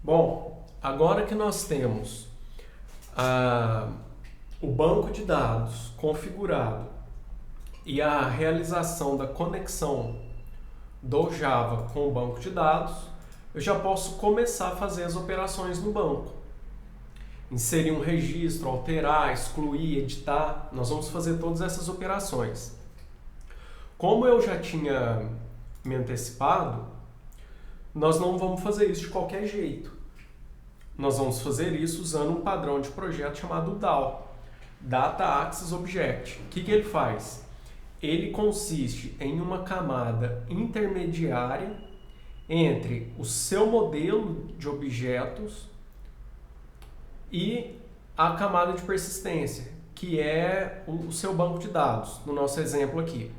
Bom, agora que nós temos o banco de dados configurado e a realização da conexão do Java com o banco de dados, eu já posso começar a fazer as operações no banco. Inserir um registro, alterar, excluir, editar, nós vamos fazer todas essas operações. Como eu já tinha me antecipado, nós não vamos fazer isso de qualquer jeito. Nós vamos fazer isso usando um padrão de projeto chamado DAO, Data Access Object. O que ele faz? Ele consiste em uma camada intermediária entre o seu modelo de objetos e a camada de persistência, que é o seu banco de dados, no nosso exemplo aqui.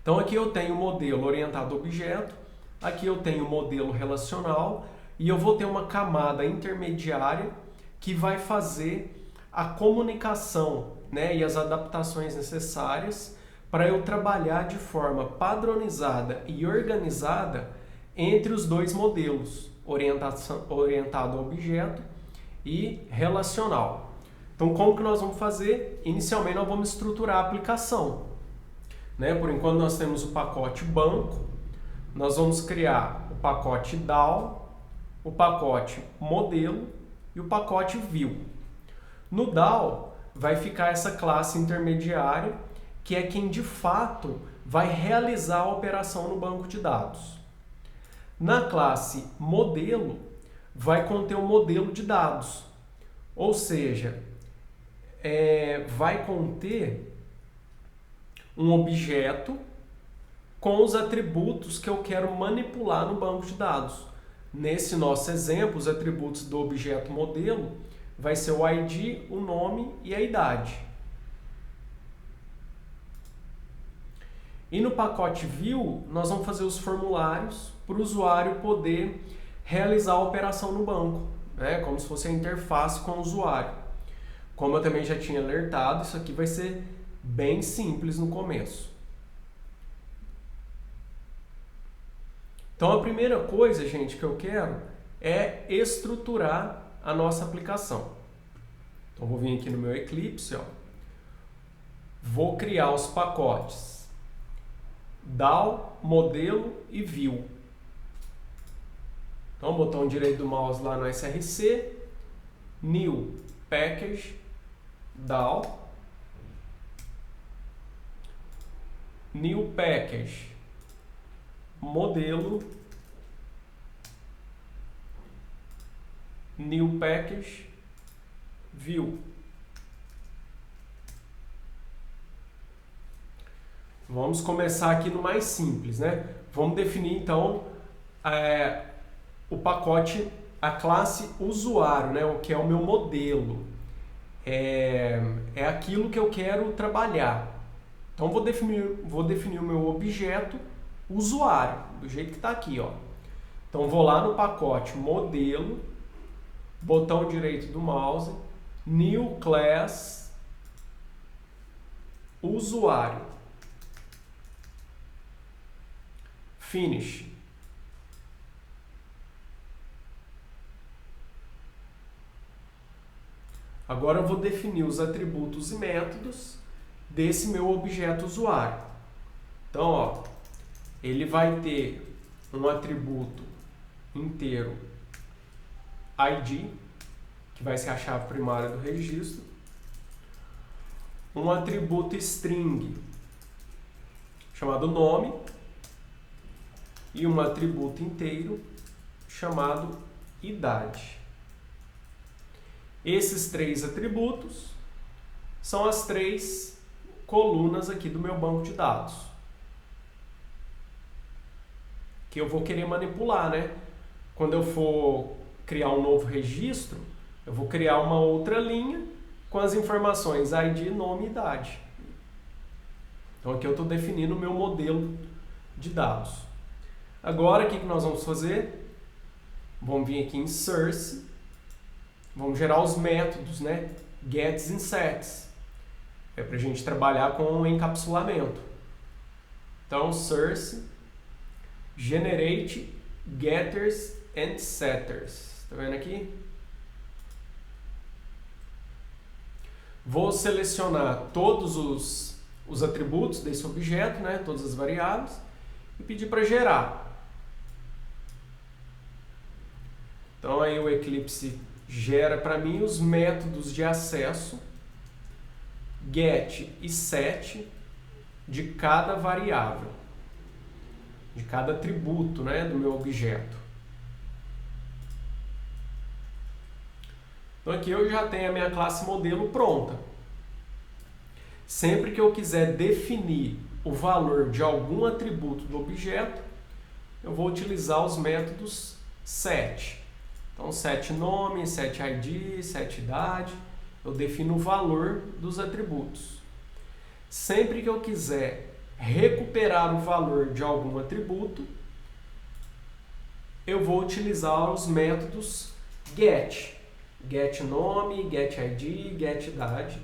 Então aqui eu tenho o modelo orientado a objeto, aqui eu tenho o modelo relacional e eu vou ter uma camada intermediária que vai fazer a comunicação, né, e as adaptações necessárias para eu trabalhar de forma padronizada e organizada entre os dois modelos, orientado a objeto e relacional. Então, como que nós vamos fazer? Inicialmente, nós vamos estruturar a aplicação. Né? Por enquanto, nós temos o pacote banco, nós vamos criar o pacote DAO, o pacote modelo e o pacote view. No DAO, vai ficar essa classe intermediária, que é quem de fato vai realizar a operação no banco de dados. Na classe modelo, vai conter o modelo de dados, ou seja, vai conter um objeto com os atributos que eu quero manipular no banco de dados. Nesse nosso exemplo, os atributos do objeto modelo vai ser o ID, o nome e a idade. E no pacote view, nós vamos fazer os formulários para o usuário poder realizar a operação no banco, né? Como se fosse a interface com o usuário. Como eu também já tinha alertado, isso aqui vai ser bem simples no começo. Então a primeira coisa, gente, que eu quero é estruturar a nossa aplicação. Então vou vir aqui no meu Eclipse, ó. Vou criar os pacotes DAO, modelo e view. Então, botão direito do mouse lá no SRC, New Package, DAO, New Package, modelo, New Package, view. Vamos começar aqui no mais simples, né? Vamos definir então o pacote, a classe usuário, né? O que é o meu modelo. É aquilo que eu quero trabalhar. Então vou definir o meu objeto usuário, do jeito que está aqui, ó. Então vou lá no pacote modelo, botão direito do mouse, New Class, usuário. Finish. Agora eu vou definir os atributos e métodos desse meu objeto usuário. Então, ó, ele vai ter um atributo inteiro ID, que vai ser a chave primária do registro, um atributo string chamado nome e um atributo inteiro chamado idade. Esses três atributos são as três colunas aqui do meu banco de dados, que eu vou querer manipular, né? Quando eu for criar um novo registro, eu vou criar uma outra linha com as informações ID, nome e idade. Então aqui eu estou definindo o meu modelo de dados. Agora, o que nós vamos fazer? Vamos vir aqui em Source, vamos gerar os métodos, né? Gets e sets. É para a gente trabalhar com o encapsulamento. Então, Source, Generate, Getters and setters. Tá vendo aqui? Vou selecionar todos os atributos desse objeto, né? Todas as variáveis, e pedir para gerar. Então aí o Eclipse gera para mim os métodos de acesso get e set de cada variável, de cada atributo, né, do meu objeto. Então aqui eu já tenho a minha classe modelo pronta. Sempre que eu quiser definir o valor de algum atributo do objeto, eu vou utilizar os métodos set. Então set nome, set ID, set idade, eu defino o valor dos atributos. Sempre que eu quiser recuperar o valor de algum atributo, eu vou utilizar os métodos get. Get nome, get ID, get idade,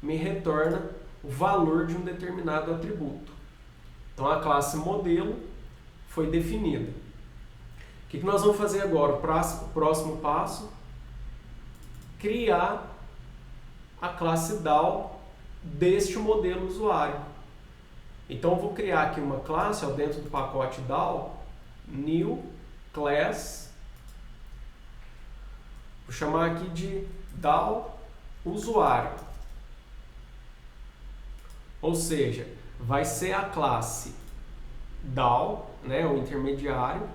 me retorna o valor de um determinado atributo. Então a classe modelo foi definida. O que nós vamos fazer agora? O próximo passo, criar a classe DAO deste modelo usuário. Então eu vou criar aqui uma classe, ó, dentro do pacote DAO, new class, vou chamar aqui de DAO usuário. Ou seja, vai ser a classe DAO, né, o intermediário,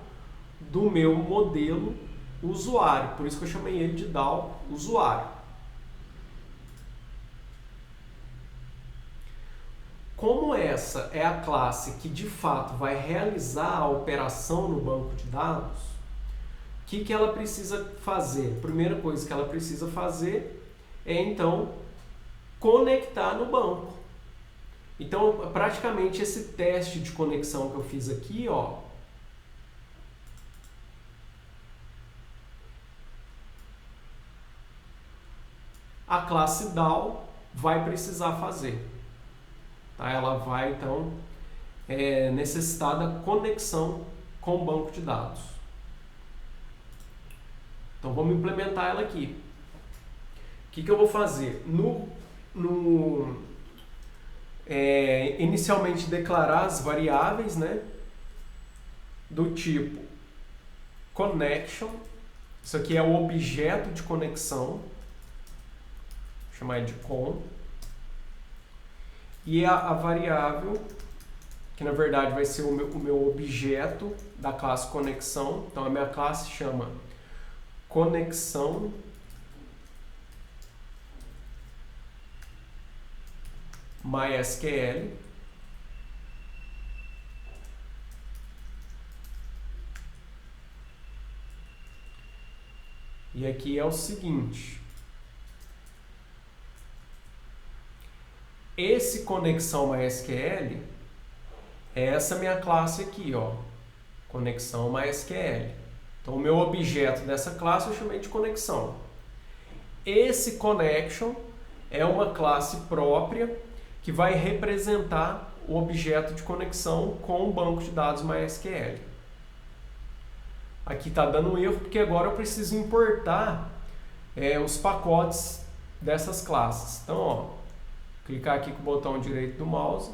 do meu modelo usuário. Por isso que eu chamei ele de DAO usuário. Como essa é a classe que de fato vai realizar a operação no banco de dados, o que ela precisa fazer? A primeira coisa que ela precisa fazer é então conectar no banco. Então, praticamente esse teste de conexão que eu fiz aqui, ó, a classe DAO vai precisar fazer. Tá? Ela vai, então, necessitar da conexão com o banco de dados. Então, vamos implementar ela aqui. O que eu vou fazer? Inicialmente, declarar as variáveis, né, do tipo connection. Isso aqui é o objeto de conexão. Vou chamar de con. E a variável, que na verdade vai ser o meu objeto da classe conexão. Então a minha classe chama conexão MySQL. E aqui é o seguinte. Esse conexão MySQL é essa minha classe aqui, ó, conexão MySQL. Então o meu objeto dessa classe eu chamei de conexão. Esse connection é uma classe própria que vai representar o objeto de conexão com o banco de dados MySQL. Aqui está dando um erro porque agora eu preciso importar os pacotes dessas classes. Então, ó, clicar aqui com o botão direito do mouse,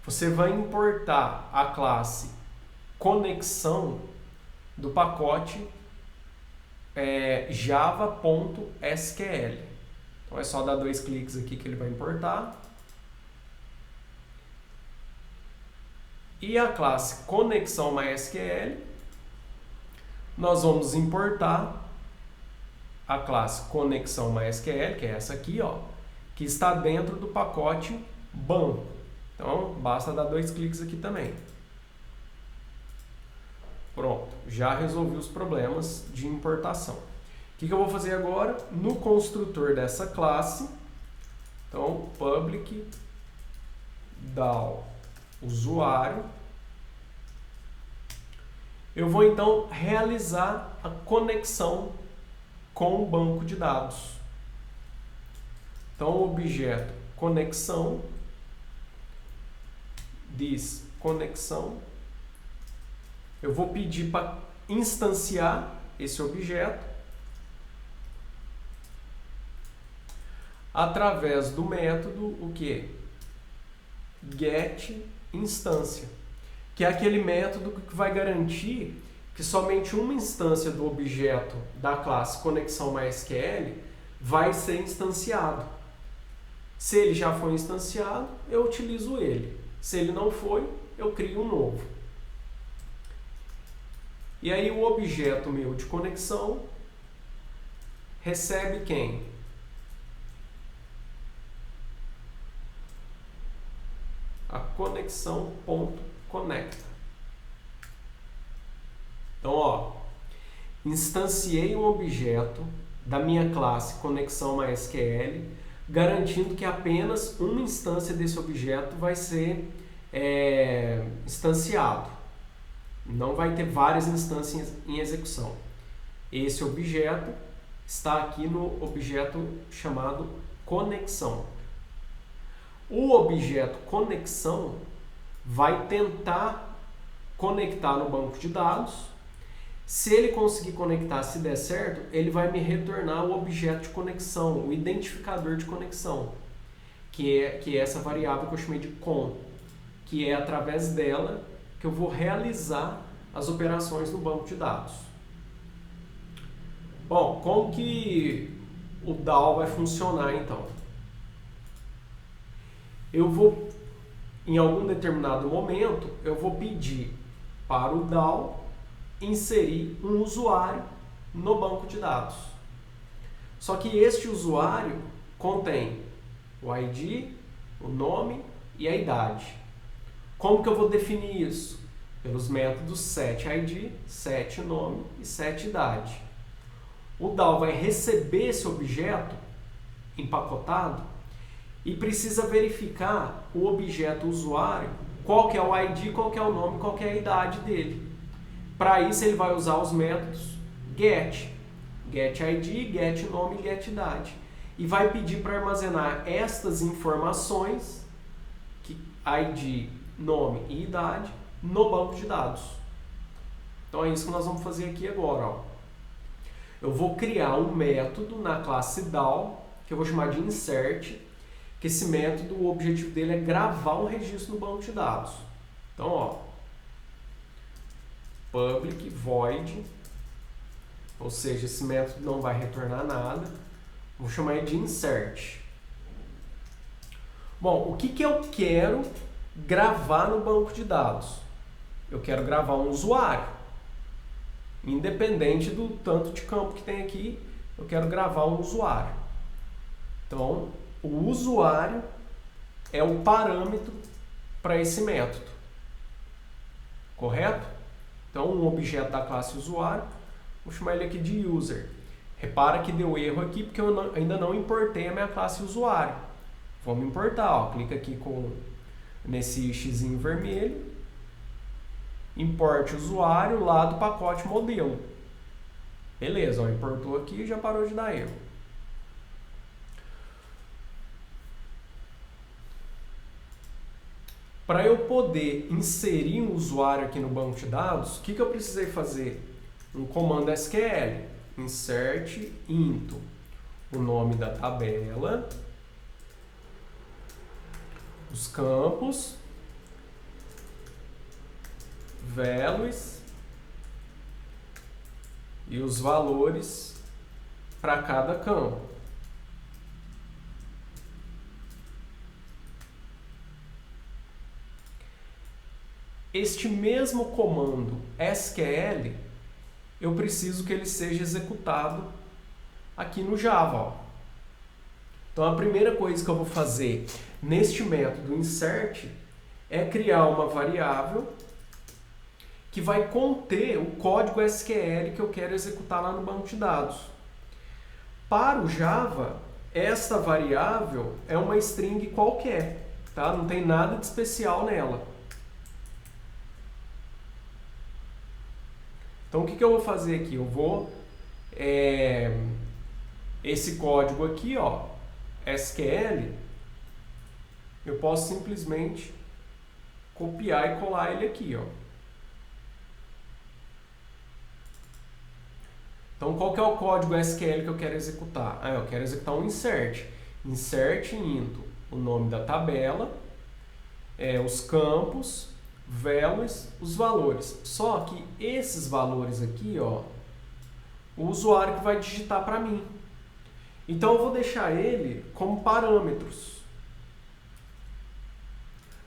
você vai importar a classe conexão do pacote java.sql. Então é só dar 2 cliques aqui que ele vai importar. E a classe conexão MySQL, nós vamos importar a classe conexão MySQL, que é essa aqui, ó, que está dentro do pacote banco. Então, basta dar 2 cliques aqui também. Pronto, já resolvi os problemas de importação. O que eu vou fazer agora? No construtor dessa classe, então, public DAO usuário, eu vou então realizar a conexão com o banco de dados. Então, o objeto conexão diz conexão. Eu vou pedir para instanciar esse objeto através do método o que? getInstância, que é aquele método que vai garantir que somente uma instância do objeto da classe conexão MySQL vai ser instanciado. Se ele já foi instanciado, eu utilizo ele. Se ele não foi, eu crio um novo. E aí o objeto meu de conexão recebe quem? A conexão.conecta. Então, ó, instanciei um objeto da minha classe conexão MySQL, garantindo que apenas uma instância desse objeto vai ser instanciado. Não vai ter várias instâncias em execução. Esse objeto está aqui no objeto chamado conexão. O objeto conexão vai tentar conectar no banco de dados. Se ele conseguir conectar, se der certo, ele vai me retornar o objeto de conexão, o identificador de conexão, que é essa variável que eu chamei de con, que é através dela que eu vou realizar as operações no banco de dados. Bom, como que o DAO vai funcionar então? Eu vou, em algum determinado momento, eu vou pedir para o DAO inserir um usuário no banco de dados. Só que este usuário contém o ID, o nome e a idade. Como que eu vou definir isso? Pelos métodos setID, setNome e setIdade. O DAO vai receber esse objeto empacotado e precisa verificar o objeto usuário, qual que é o ID, qual que é o nome, qual que é a idade dele. Para isso ele vai usar os métodos getID, getNome e getIdade. E vai pedir para armazenar estas informações, ID, nome e idade, no banco de dados. Então é isso que nós vamos fazer aqui agora. Ó. Eu vou criar um método na classe DAO, que eu vou chamar de insert, que esse método, o objetivo dele é gravar um registro no banco de dados. Então, ó, public void, ou seja, esse método não vai retornar nada. Vou chamar ele de insert. Bom, o que eu quero gravar no banco de dados? Eu quero gravar um usuário. Independente do tanto de campo que tem aqui, eu quero gravar um usuário. Então, o usuário é o parâmetro para esse método. Correto? Então, um objeto da classe usuário, vou chamar ele aqui de user. Repara que deu erro aqui porque eu ainda não importei a minha classe usuário. Vamos importar, ó. Clica aqui nesse xizinho vermelho. Importe usuário lá do pacote modelo. Beleza, ó, importou aqui e já parou de dar erro. Para eu poder inserir um usuário aqui no banco de dados, o que eu precisei fazer? Um comando SQL, insert into, o nome da tabela, os campos, values e os valores para cada campo. Este mesmo comando SQL, eu preciso que ele seja executado aqui no Java. Ó. Então, a primeira coisa que eu vou fazer neste método insert é criar uma variável que vai conter o código SQL que eu quero executar lá no banco de dados. Para o Java, esta variável é uma string qualquer, tá? Não tem nada de especial nela. Então, o que eu vou fazer aqui? Eu vou... esse código aqui, ó, SQL, eu posso simplesmente copiar e colar ele aqui, ó. Então, qual que é o código SQL que eu quero executar? Eu quero executar um insert. Insert indo o nome da tabela, os campos, values, os valores. Só que esses valores aqui, ó, o usuário que vai digitar para mim. Então, eu vou deixar ele como parâmetros.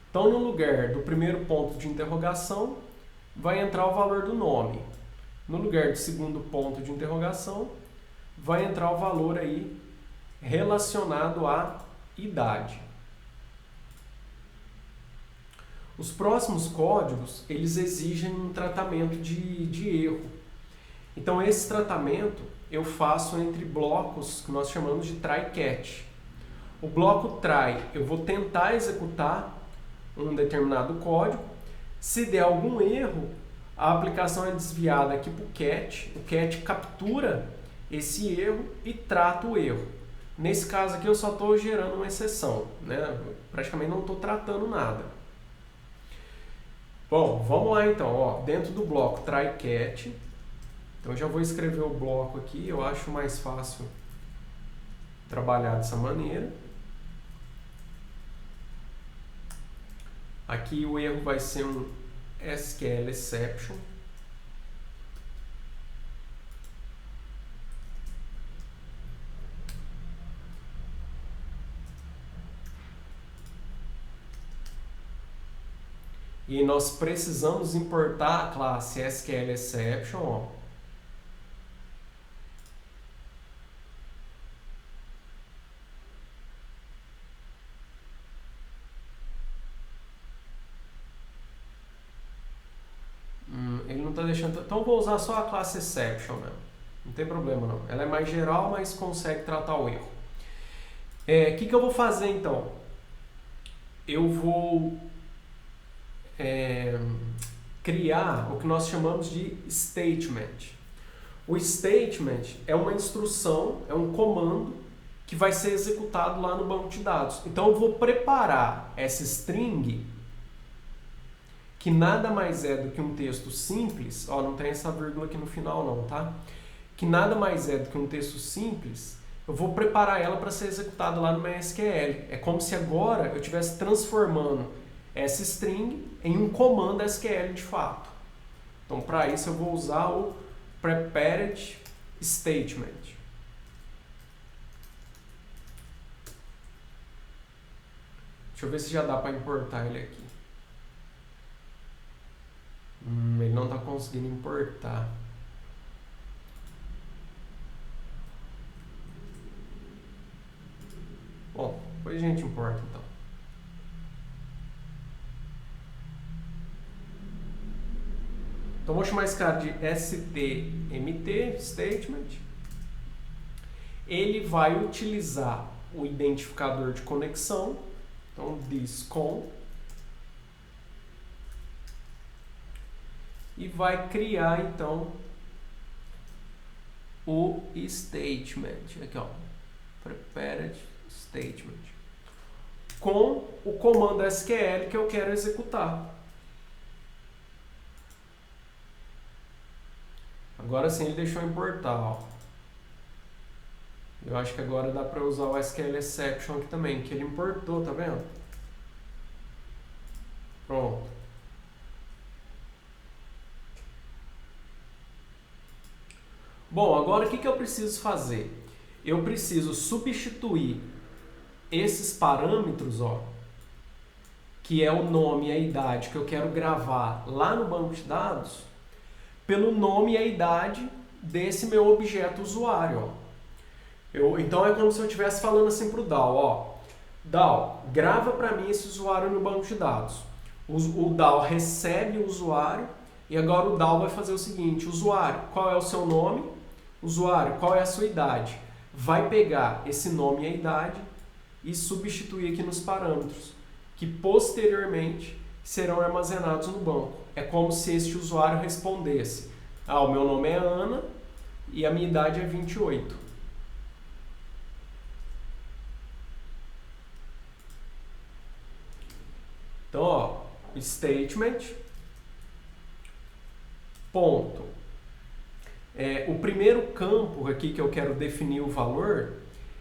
Então, no lugar do primeiro ponto de interrogação, vai entrar o valor do nome. No lugar do segundo ponto de interrogação, vai entrar o valor aí relacionado à idade. Os próximos códigos, eles exigem um tratamento de erro. Então, esse tratamento eu faço entre blocos que nós chamamos de try-catch. O bloco try, eu vou tentar executar um determinado código. Se der algum erro, a aplicação é desviada aqui para o catch. O catch captura esse erro e trata o erro. Nesse caso aqui eu só estou gerando uma exceção, né? Praticamente não estou tratando nada. Bom, vamos lá então. Ó, dentro do bloco try-catch, então eu já vou escrever o bloco aqui. Eu acho mais fácil trabalhar dessa maneira. Aqui o erro vai ser um SQL exception. E nós precisamos importar a classe SQL exception, ó. Ele não está deixando. Então eu vou usar só a classe exception mesmo. Não tem problema não. Ela é mais geral, mas consegue tratar o erro. O que eu vou fazer então? Eu vou criar o que nós chamamos de statement. O statement é uma instrução, é um comando que vai ser executado lá no banco de dados. Então eu vou preparar essa string, que nada mais é do que um texto simples, ó, não tem essa vírgula aqui no final não, tá? Que nada mais é do que um texto simples, eu vou preparar ela para ser executada lá no MySQL. É como se agora eu estivesse transformando essa string em um comando SQL de fato. Então, para isso eu vou usar o prepared statement. Deixa eu ver se já dá para importar ele aqui. Ele não está conseguindo importar. Bom, depois a gente importa então. Então vou chamar esse cara de stmt, statement. Ele vai utilizar o identificador de conexão, então thisCon, e vai criar então o statement, aqui ó, prepared statement, com o comando SQL que eu quero executar. Agora sim ele deixou importar, ó. Eu acho que agora dá para usar o SQL exception aqui também, que ele importou, tá vendo? Pronto. Bom, agora o que eu preciso fazer? Eu preciso substituir esses parâmetros, ó, que é o nome e a idade que eu quero gravar lá no banco de dados, pelo nome e a idade desse meu objeto usuário, ó. Então é como se eu estivesse falando assim para o DAO, ó, DAO, grava para mim esse usuário no banco de dados. O DAO recebe o usuário e agora o DAO vai fazer o seguinte: usuário, qual é o seu nome? Usuário, qual é a sua idade? Vai pegar esse nome e a idade e substituir aqui nos parâmetros, que posteriormente serão armazenados no banco. É como se este usuário respondesse: o meu nome é Ana e a minha idade é 28. Então, ó, statement, ponto, O primeiro campo aqui que eu quero definir o valor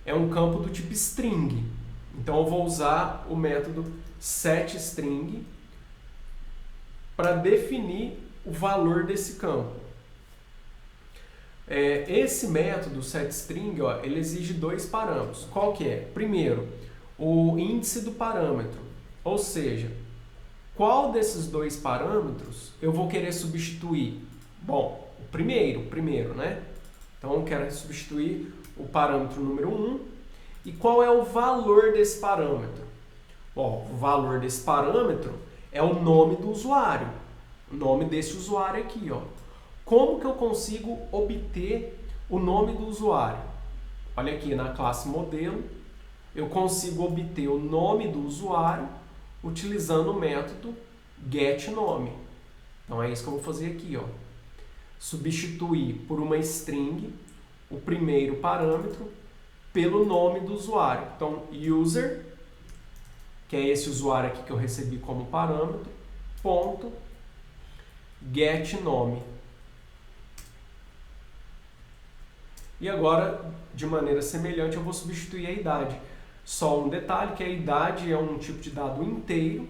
é um campo do tipo string. Então eu vou usar o método setString para definir o valor desse campo. Esse método setString, ele exige dois parâmetros. Qual que é? Primeiro, o índice do parâmetro, ou seja, qual desses dois parâmetros eu vou querer substituir? Bom, o primeiro, né? Então eu quero substituir o parâmetro número 1. E qual é o valor desse parâmetro? Bom, o valor desse parâmetro é o nome do usuário, o nome desse usuário aqui, ó. Como que eu consigo obter o nome do usuário? Olha aqui na classe modelo, eu consigo obter o nome do usuário utilizando o método getNome. Então é isso que eu vou fazer aqui, ó. Substituir por uma string o primeiro parâmetro pelo nome do usuário. Então, user, que é esse usuário aqui que eu recebi como parâmetro, ponto, getNome. E agora, de maneira semelhante, eu vou substituir a idade. Só um detalhe, que a idade é um tipo de dado inteiro,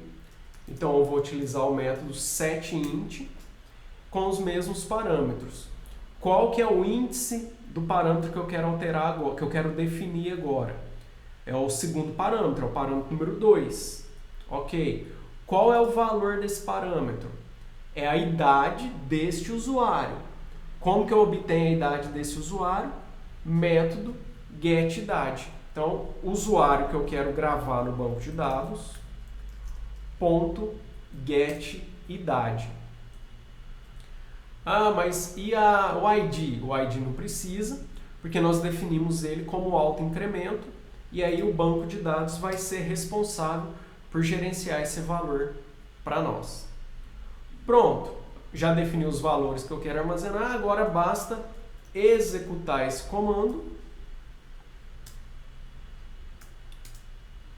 então eu vou utilizar o método setInt com os mesmos parâmetros. Qual que é o índice do parâmetro que eu quero alterar agora, que eu quero definir agora? É o segundo parâmetro, é o parâmetro número 2. Ok. Qual é o valor desse parâmetro? É a idade deste usuário. Como que eu obtenho a idade desse usuário? Método getIdade. Então, o usuário que eu quero gravar no banco de dados, ponto getIdade. Ah, mas e o ID? O ID não precisa, porque nós definimos ele como autoincremento, e aí o banco de dados vai ser responsável por gerenciar esse valor para nós. Pronto, já defini os valores que eu quero armazenar, agora basta executar esse comando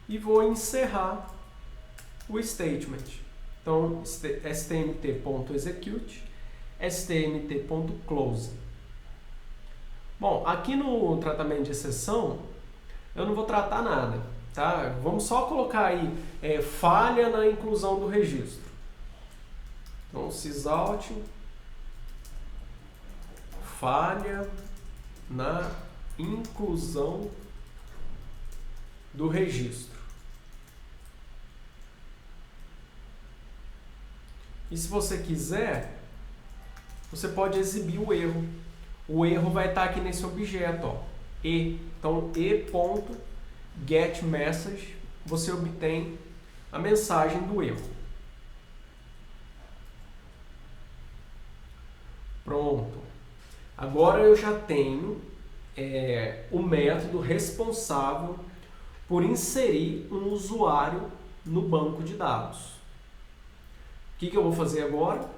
e vou encerrar o statement. Então, stmt.execute, stmt.close. Bom, aqui no tratamento de exceção, eu não vou tratar nada, tá? Vamos só colocar aí falha na inclusão do registro. Então, sysout, falha na inclusão do registro. E se você quiser, você pode exibir o erro. O erro vai estar aqui nesse objeto, ó, e. Então, e.getMessage, você obtém a mensagem do erro. Pronto. Agora eu já tenho o método responsável por inserir um usuário no banco de dados. O que eu vou fazer agora?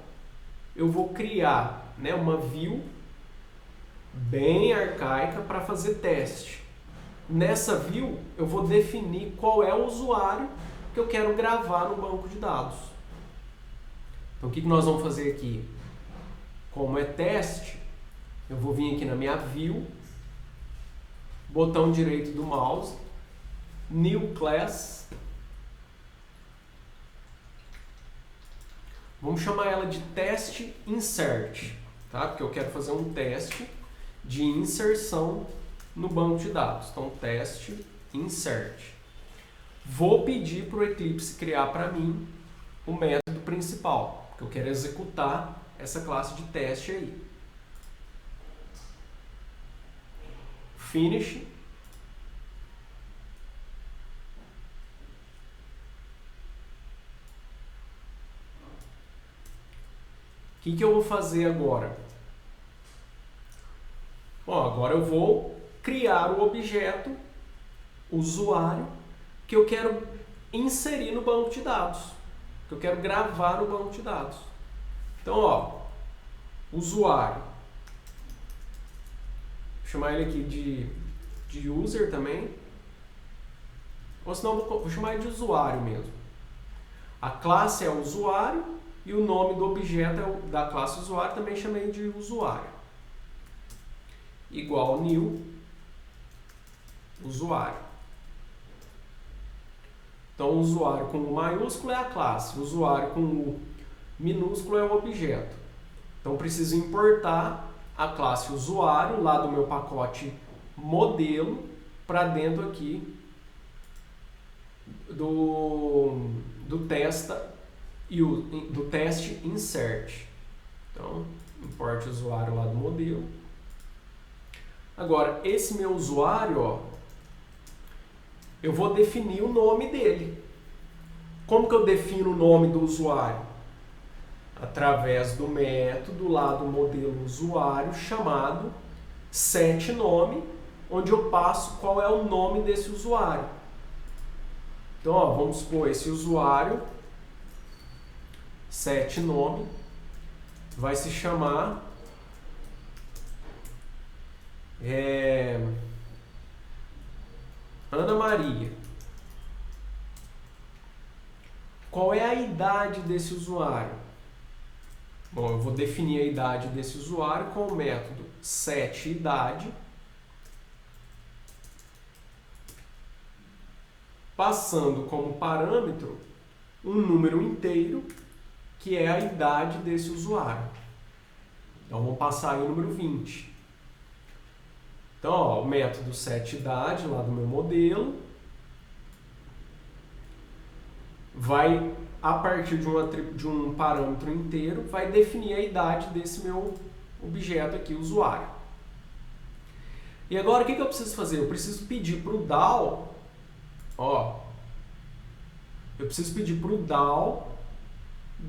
Eu vou criar, né, uma view bem arcaica para fazer teste. Nessa view, eu vou definir qual é o usuário que eu quero gravar no banco de dados. Então, o que nós vamos fazer aqui? Como é teste, eu vou vir aqui na minha view, botão direito do mouse, New Class. Vamos chamar ela de teste insert, tá? Porque eu quero fazer um teste de inserção no banco de dados. Então, teste insert. Vou pedir para o Eclipse criar para mim o método principal, porque eu quero executar essa classe de teste aí. Finish. O que eu vou fazer agora? Bom, agora eu vou criar o objeto usuário que eu quero inserir no banco de dados, que eu quero gravar no banco de dados. Então, ó, usuário. Vou chamar ele aqui de user também. Ou senão vou chamar ele de usuário mesmo. A classe é usuário e o nome do objeto da classe usuário também chamei de usuário. igual new usuário. Então, o usuário com U maiúsculo é a classe, o usuário com U minúsculo é o objeto. Então, preciso importar a classe usuário lá do meu pacote modelo para dentro aqui do teste insert. Então, importe o usuário lá do modelo. Agora, esse meu usuário, ó, eu vou definir o nome dele. Como que eu defino o nome do usuário? Através do método lá do modelo usuário chamado setNome, onde eu passo qual é o nome desse usuário. Então, ó, vamos supor, esse usuário, setNome, vai se chamar Ana Maria. Qual é a idade desse usuário? Bom, eu vou definir a idade desse usuário com o método setIdade, passando como parâmetro um número inteiro, que é a idade desse usuário. Então, vamos passar aí o número 20. Então, ó, o método setIdade lá do meu modelo vai, a partir de um parâmetro inteiro, vai definir a idade desse meu objeto aqui, usuário. E agora, o que eu preciso fazer? Eu preciso pedir para o DAO, ó, eu preciso pedir para o DAO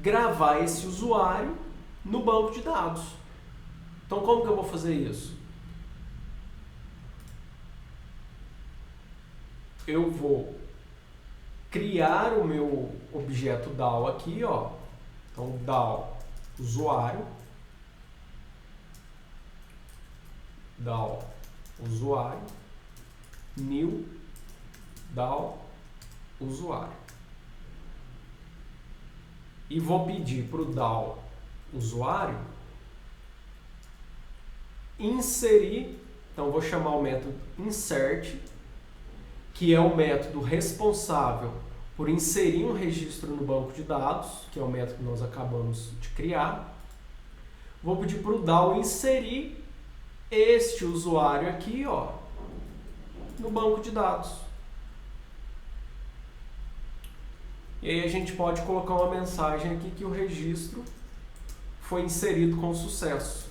gravar esse usuário no banco de dados. Então, como que eu vou fazer isso? Eu vou criar o meu objeto DAO aqui, ó. Então, DAO usuário, new DAO usuário. E vou pedir para o DAO usuário inserir, então vou chamar o método insert, que é o método responsável por inserir um registro no banco de dados, que é o método que nós acabamos de criar. Vou pedir para o DAO inserir este usuário aqui, ó, no banco de dados. E aí a gente pode colocar uma mensagem aqui que o registro foi inserido com sucesso.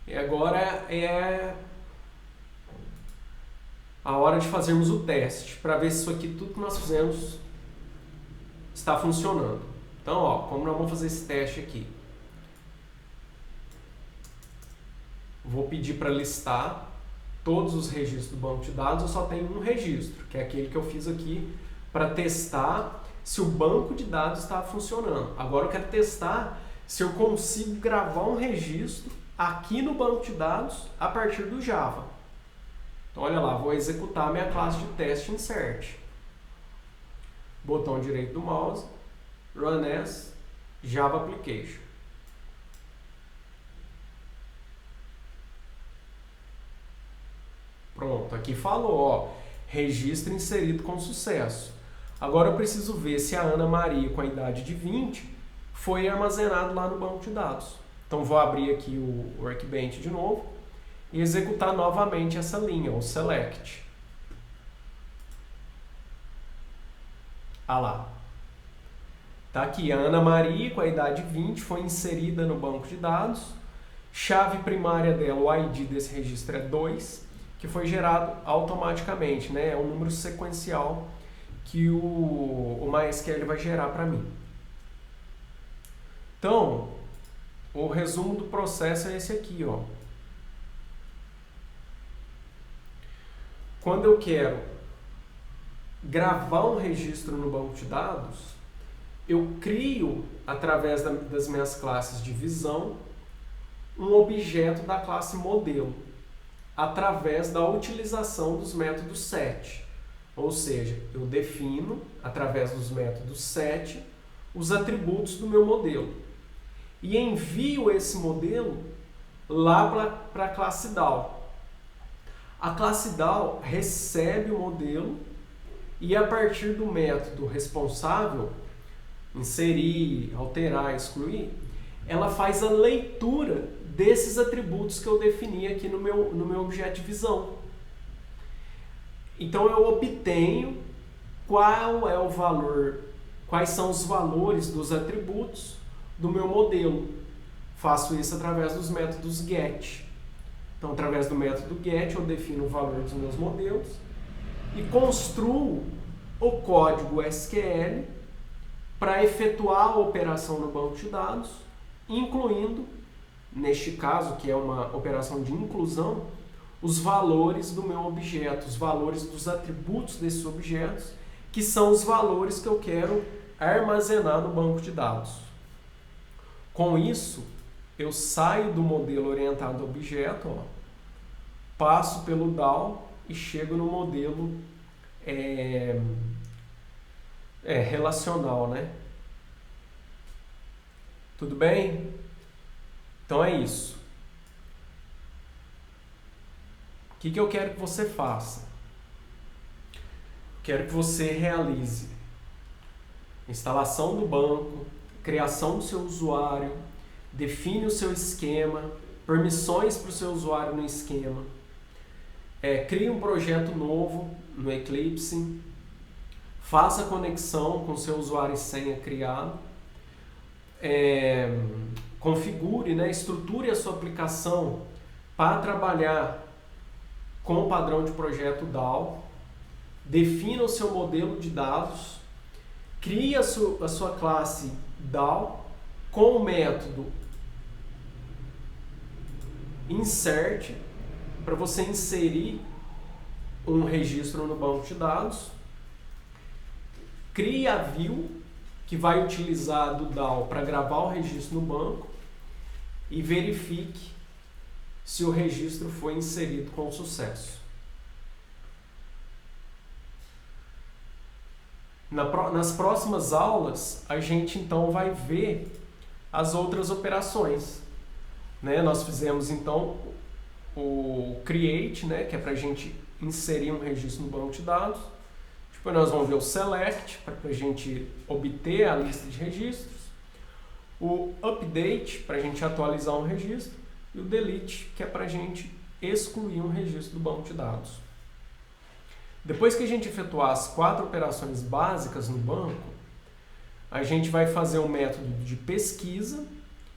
E agora é a hora de fazermos o teste, para ver se isso aqui, tudo que nós fizemos, está funcionando. Então, ó, como nós vamos fazer esse teste aqui? Vou pedir para listar todos os registros do banco de dados, eu só tenho um registro, que é aquele que eu fiz aqui para testar se o banco de dados está funcionando. Agora eu quero testar se eu consigo gravar um registro aqui no banco de dados a partir do Java. Então, olha lá, vou executar a minha classe de teste insert. Botão direito do mouse, Run as Java Application. Pronto, aqui falou, ó, registro inserido com sucesso. Agora eu preciso ver se a Ana Maria com a idade de 20 foi armazenado lá no banco de dados. Então vou abrir aqui o Workbench de novo e executar novamente essa linha, o select. Ah lá. Tá aqui, a Ana Maria com a idade 20 foi inserida no banco de dados. Chave primária dela, o ID desse registro é 2, que foi gerado automaticamente, né? É um número sequencial que o MySQL vai gerar para mim. Então, o resumo do processo é esse aqui, ó. Quando eu quero gravar um registro no banco de dados, eu crio, através das minhas classes de visão, um objeto da classe modelo, através da utilização dos métodos set, Ou seja, eu defino, através dos métodos set, os atributos do meu modelo. E envio esse modelo lá para a classe DAO. A classe DAO recebe o modelo e, a partir do método responsável, inserir, alterar, excluir, ela faz a leitura desses atributos que eu defini aqui no meu objeto de visão. Então eu obtenho qual é o valor, quais são os valores dos atributos do meu modelo. Faço isso através dos métodos get. Então, através do método get, eu defino o valor dos meus modelos e construo o código SQL para efetuar a operação no banco de dados, incluindo, neste caso, que é uma operação de inclusão, os valores do meu objeto, os valores dos atributos desses objetos, que são os valores que eu quero armazenar no banco de dados. Com isso, eu saio do modelo orientado a objeto, ó, passo pelo DAO e chego no modelo relacional, né? Tudo bem? Então é isso. O que eu quero que você faça? Quero que você realize instalação do banco, criação do seu usuário, define o seu esquema, permissões para o seu usuário no esquema, crie um projeto novo no Eclipse, faça a conexão com o seu usuário e senha criado, configure, né, estruture a sua aplicação para trabalhar com o padrão de projeto DAO, defina o seu modelo de dados, crie a sua classe DAO com o método insert para você inserir um registro no banco de dados, crie a view que vai utilizar do DAO para gravar o registro no banco e verifique se o registro foi inserido com sucesso. Nas próximas aulas, a gente então vai ver as outras operações, né? Nós fizemos então o create, né, que é para a gente inserir um registro no banco de dados. Depois nós vamos ver o select, para a gente obter a lista de registros. O update, para a gente atualizar um registro. E o delete, que é para a gente excluir um registro do banco de dados. Depois que a gente efetuar as 4 operações básicas no banco, a gente vai fazer um método de pesquisa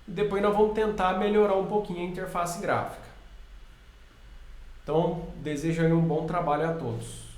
e depois nós vamos tentar melhorar um pouquinho a interface gráfica. Então, desejo aí um bom trabalho a todos.